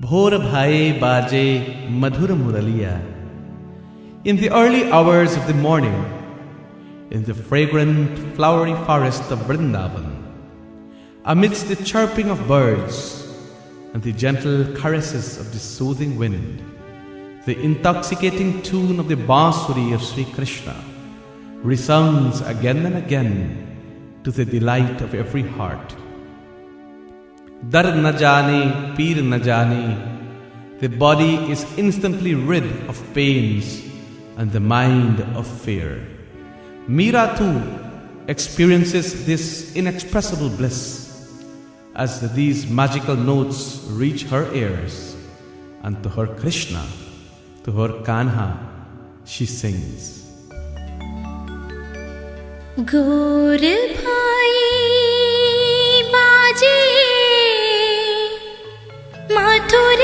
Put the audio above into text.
Bhor bhaye baje madhur muraliya. In the early hours of the morning, in the fragrant flowery forest of Vrindavan, amidst the chirping of birds and the gentle caresses of the soothing wind, the intoxicating tune of the Bansuri of Sri Krishna resounds again and again to the delight of every heart. Dard na jane, peer na jane, the body is instantly rid of pains and the mind of fear. Meera too experiences this inexpressible bliss as these magical notes reach her ears, and to her Krishna, to her Kanha, she sings. Gaur bhai baje madhur